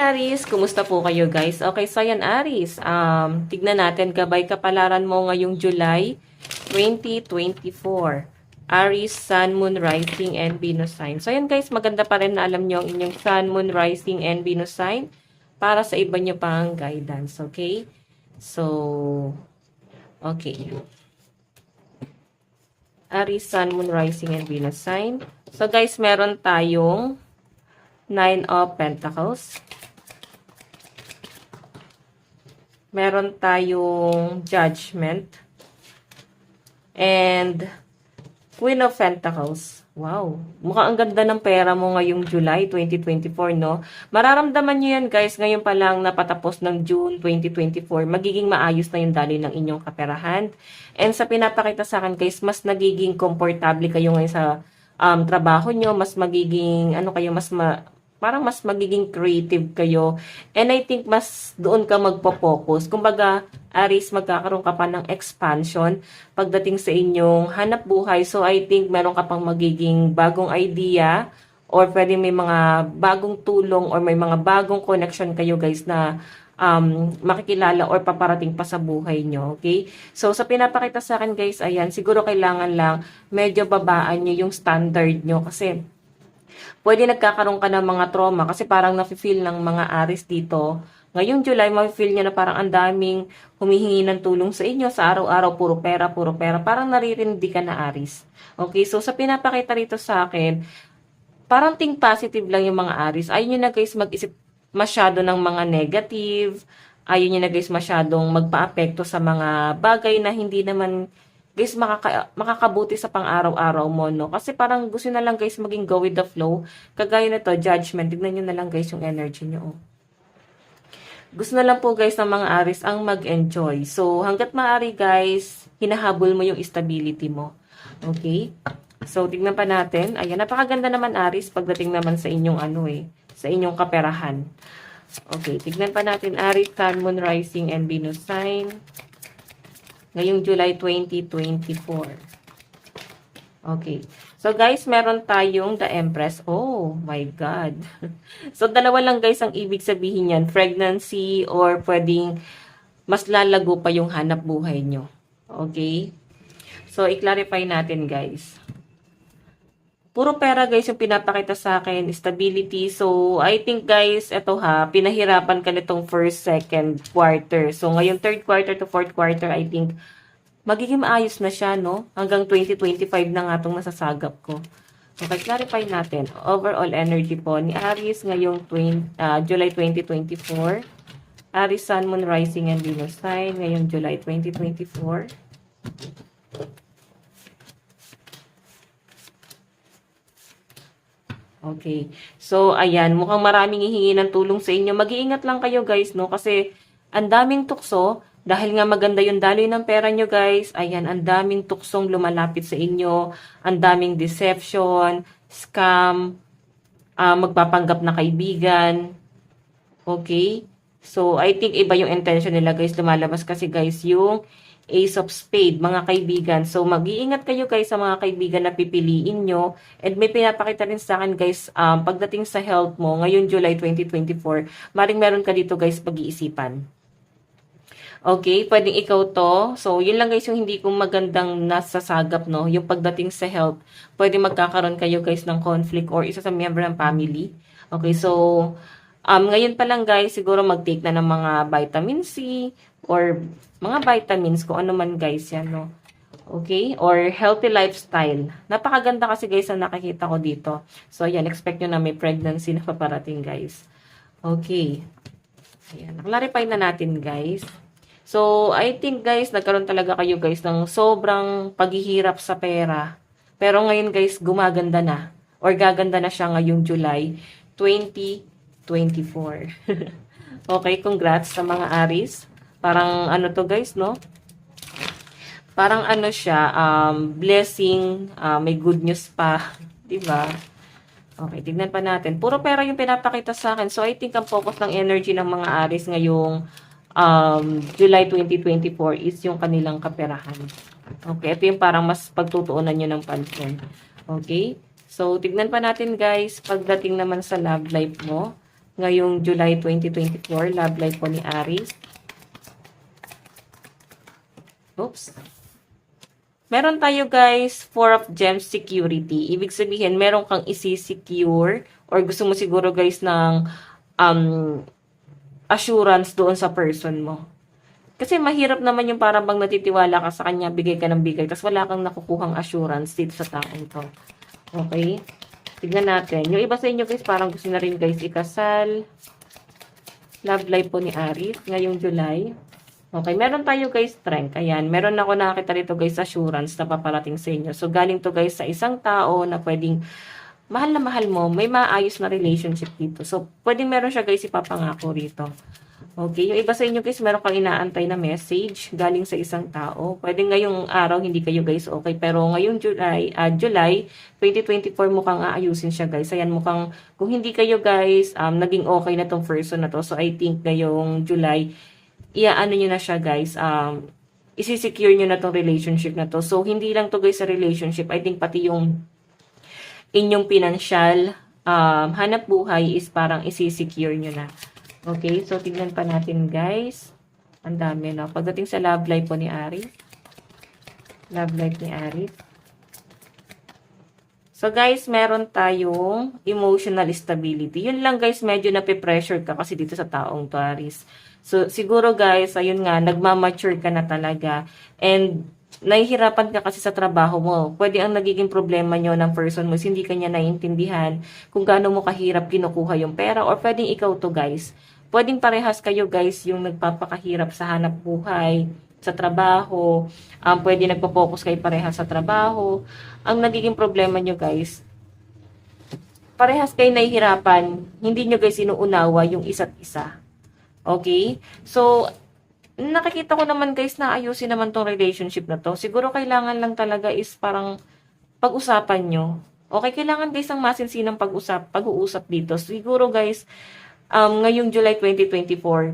Aries! Kumusta po kayo guys? Okay, so yan Aries. Tignan natin gabay kapalaran mo ngayong July 2024. Aries, Sun, Moon, Rising, and Venus sign. So yan guys, maganda pa rin na alam nyo ang inyong Sun, Moon, Rising, and Venus sign para sa iba nyo pang guidance. Okay? So, okay. Aries, Sun, Moon, Rising, and Venus sign. So guys, meron tayong Nine of Pentacles. Meron tayong Judgment. And Queen of Pentacles. Wow. Mukhang ang ganda ng pera mo ngayong July 2024, no? Mararamdaman nyo yan, guys. Ngayon pa lang napatapos ng June 2024. Magiging maayos na yung daloy ng inyong kaperahan. And sa pinapakita sa akin, guys, mas nagiging komportable kayo ngayon sa trabaho nyo. Mas magiging, parang mas magiging creative kayo. And I think mas doon ka magpo-focus. Kumbaga, Aries, magkakaroon ka pa ng expansion pagdating sa inyong hanap buhay. So, I think meron ka pang magiging bagong idea or pwede may mga bagong tulong or may mga bagong connection kayo guys na makikilala or paparating pa sa buhay nyo. Okay? So, sa pinapakita sa akin guys, ayan, siguro kailangan lang medyo babaan nyo yung standard nyo kasi pwede nagkakaroon ka ng mga trauma kasi parang nafe-feel ng mga Aries dito. Ngayong July, mafe-feel nyo na parang ang daming humihingi ng tulong sa inyo sa araw-araw, puro pera, puro pera. Parang naririndi ka na Aries. Okay, so sa pinapakita rito sa akin, parang think positive lang yung mga Aries. Ayaw nyo na guys mag-isip masyado ng mga negative. Ayaw nyo na guys masyadong magpa-apekto sa mga bagay na hindi naman guys, makakabuti sa pang-araw-araw mo, no? Kasi parang gusto na lang, guys, maging go with the flow. Kagaya na to, Judgment. Tignan nyo na lang, guys, yung energy nyo. Oh. Gusto na lang po, guys, ng mga Aries ang mag-enjoy. So, hanggat maaari, guys, hinahabol mo yung stability mo. Okay? So, tignan pa natin. Ayan, napakaganda naman, Aries, pagdating naman sa inyong, sa inyong kaperahan. Okay, tignan pa natin, Aries, Sun, Moon, Rising, and Venus sign. Ngayong July 2024. Okay. So, guys, meron tayong the Empress. Oh, my God. So, dalawa lang, guys, ang ibig sabihin yan. Pregnancy or pwedeng mas lalago pa yung hanap buhay nyo. Okay? So, i-clarify natin, guys. Puro pera, guys, yung pinapakita sa akin. Stability. So, I think, guys, eto pinahirapan ka nitong first, second quarter. So, ngayon, third quarter to fourth quarter, I think, magiging maayos na siya, no? Hanggang 2025 na nga itong nasasagap ko. Okay, clarify natin. Overall energy po ni Aries ngayong July 2024. Aries, Sun, Moon, Rising, and Venus sign ngayong July 2024. Okay. So, ayan. Mukhang maraming hihingi ng tulong sa inyo. Mag-iingat lang kayo, guys, no? Kasi, ang daming tukso. Dahil nga maganda yung daloy ng pera nyo, guys. Ayan, ang daming tuksong lumalapit sa inyo. Ang daming deception, scam, magpapanggap na kaibigan. Okay? So, I think iba yung intention nila, guys. Lumalabas kasi, guys, yung Ace of Spade, mga kaibigan. So, mag-iingat kayo, guys, sa mga kaibigan na pipiliin nyo. And may pinapakita rin sa akin, guys, pagdating sa health mo, ngayong July 2024, maring meron ka dito, guys, pag-iisipan. Okay, pwedeng ikaw to. So, yun lang, guys, yung hindi ko magandang nasasagap, no? Yung pagdating sa health, pwedeng magkakaroon kayo, guys, ng conflict or isa sa member ng family. Okay, so, ngayon pa lang, guys, siguro mag-take na ng mga vitamin C or mga vitamins, kung ano man, guys, yan, no? Okay? Or healthy lifestyle. Napakaganda kasi, guys, ang nakikita ko dito. So, ayan, expect nyo na may pregnancy na paparating, guys. Okay. Ayan, naklarify na natin, guys. So, I think, guys, nagkaroon talaga kayo, guys, ng sobrang paghihirap sa pera. Pero ngayon, guys, gumaganda na. Or gaganda na siya ngayong July 2024. Okay, congrats sa mga Aries. Parang ano to, guys, no? Parang ano siya, blessing, may good news pa. Diba? Okay, tignan pa natin. Puro pera yung pinapakita sa akin. So, I think ang focus ng energy ng mga Aries ngayong July 2024 is yung kanilang kaperahan. Okay, ito yung parang mas pagtutuunan nyo ng pansin. Okay, so tignan pa natin, guys, pagdating naman sa love life mo ngayong July 2024. Love life po ni Aries. Oops. Meron tayo guys, Four of Gems security. Ibig sabihin, meron kang isi-secure or gusto mo siguro guys ng assurance doon sa person mo. Kasi mahirap naman yung parang bang natitiwala ka sa kanya, bigay ka ng bigay, tapos wala kang nakukuhang assurance dito sa taong to. Okay? Tignan natin. Yung iba sa inyo guys, parang gusto na rin guys ikasal. Love life po ni Aries ngayong July. Okay, meron tayo guys strength. Ayan, meron ako nakakita rito guys assurance na paparating sa inyo. So, galing to guys sa isang tao na pwedeng mahal na mahal mo, may maayos na relationship dito. So, pwedeng meron siya guys ipapangako rito. Okay, yung iba sa inyo guys, meron kang inaantay na message galing sa isang tao. Pwede ngayong araw hindi kayo guys okay, pero ngayong July 2024 mukhang aayusin siya guys. Ayan, mukhang kung hindi kayo guys naging okay na tong person na to. So I think ngayong July iaano niyo na siya guys, isi-secure niyo na tong relationship na to. So hindi lang to guys sa relationship, I think pati yung inyong financial hanap buhay is parang isi-secure niyo na. Okay, so tignan pa natin guys. Ang dami, no? Pagdating sa love life po ni Aries. Love life ni Aries. So guys, meron tayong emotional stability. Yun lang guys, medyo nape-pressure ka kasi dito sa taong to, Aries. So siguro guys, ayun nga, nagmamature ka na talaga. And nahihirapan ka kasi sa trabaho mo. Pwede ang nagiging problema nyo ng person mo is hindi kanya naiintindihan kung gaano mo kahirap kinukuha yung pera, or pwedeng ikaw to guys. Pwedeng parehas kayo guys yung nagpapakahirap sa hanap buhay, sa trabaho. Pwede nagpo-focus kayo parehas sa trabaho. Ang nagiging problema nyo guys, parehas kayo nahihirapan, hindi nyo guys inuunawa yung isa't isa. Okay? So, nakikita ko naman guys na ayusin naman tong relationship na to. Siguro kailangan lang talaga is parang pag-usapan nyo. Okay, kailangan guys ang masinsinang pag-uusap dito. Siguro guys, ngayong July 2024,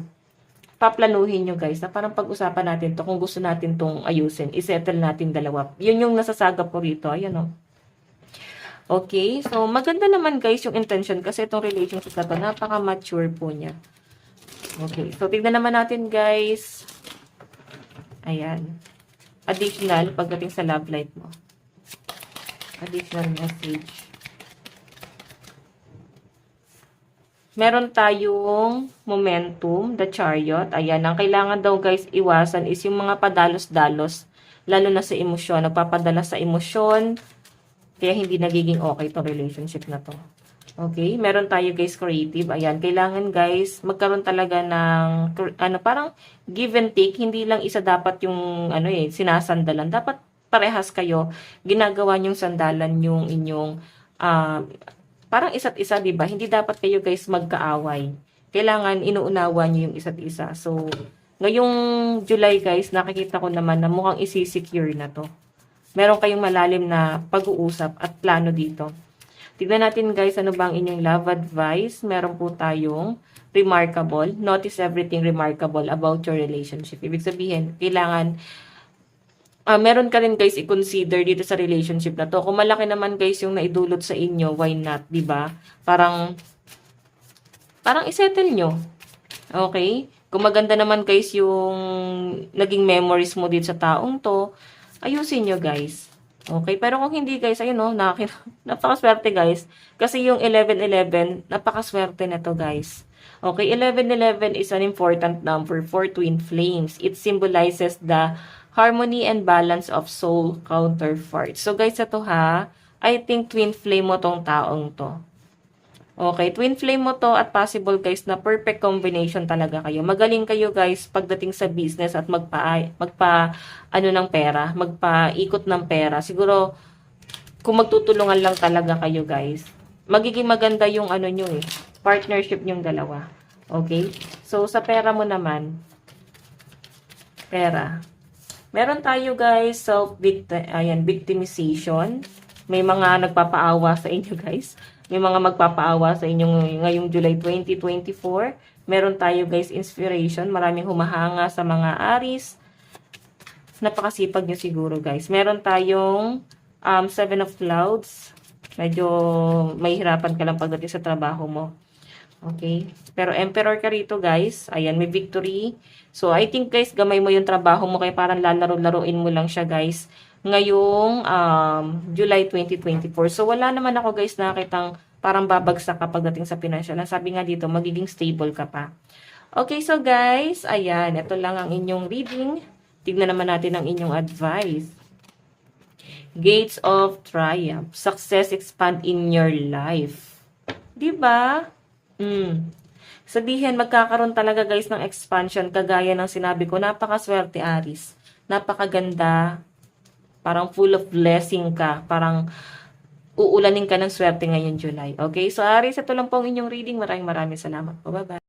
paplanuhin nyo guys na parang pag-usapan natin to kung gusto natin tong ayusin. I-settle natin dalawa. Yun yung nasasagap ko rito. Ayan o. Okay, so maganda naman guys yung intention kasi itong relationship na to, napaka-mature po niya. Okay, so tignan naman natin guys. Ayan. Additional pagdating sa love life mo. Additional message. Meron tayong momentum, the chariot. Ayan, ang kailangan daw guys iwasan is yung mga padalos-dalos. Lalo na sa emosyon. Nagpapadala sa emosyon. Kaya hindi nagiging okay itong relationship na to. Okay, meron tayo guys creative. Ayan, kailangan guys magkaroon talaga ng parang give and take. Hindi lang isa dapat yung sinasandalan. Dapat parehas kayo. Ginagawa nyong sandalan yung inyong parang isa't isa, 'di ba? Hindi dapat kayo guys magkaaway. Kailangan inuunawa niyo yung isa't isa. So, ngayong July guys, nakikita ko naman na mukhang isi-secure na 'to. Meron kayong malalim na pag-uusap at plano dito. Tignan natin guys, ano bang inyong love advice? Meron po tayong remarkable. Notice everything remarkable about your relationship. Ibig sabihin, kailangan meron ka rin guys i-consider dito sa relationship na to. Kung malaki naman guys yung naidulot sa inyo, why not, 'di ba? Parang i-settle nyo. Okay? Kung maganda naman guys yung naging memories mo dito sa taong to, ayusin nyo guys. Okay? Pero kung hindi guys, ayun no, napakaswerte guys. Kasi yung 11-11, napakaswerte na to guys. Okay? 11-11 is an important number for twin flames. It symbolizes the harmony and balance of soul counterparts. So guys, ito ha, I think twin flame mo tong taong to. Okay, twin flame mo to at possible guys na perfect combination talaga kayo. Magaling kayo guys pagdating sa business at ng pera, magpaikot ng pera. Siguro kung magtutulungan lang talaga kayo guys, magiging maganda yung partnership yung dalawa. Okay? So sa pera mo naman, pera. Meron tayo guys, victimization. May mga nagpapaawa sa inyo guys. May mga magpapaawa sa inyo ngayong July 2024. Meron tayo guys, inspiration. Maraming humahanga sa mga Aries. Napakasipag nyo siguro guys. Meron tayong Seven of Clouds. Medyo mahihirapan ka lang pagdating sa trabaho mo. Okay? Pero Emperor ka rito, guys. Ayan, may victory. So, I think, guys, gamay mo yung trabaho mo kaya parang lalaro-laruin mo lang siya, guys. Ngayong July 2024. So, wala naman ako, guys, nakitang parang babagsak ka pagdating sa financial. Sabi nga dito, magiging stable ka pa. Okay, so guys, ayan, ito lang ang inyong reading. Tignan naman natin ang inyong advice. Gates of Triumph. Success expand in your life. Diba? Sabihin, magkakaroon talaga guys ng expansion. Kagaya ng sinabi ko, napakaswerte Aris. Napakaganda. Parang full of blessing ka. Parang uulanin ka ng swerte ngayon July. Okay? So Aris, ito lang po ang inyong reading. Maraming salamat po. Bye-bye.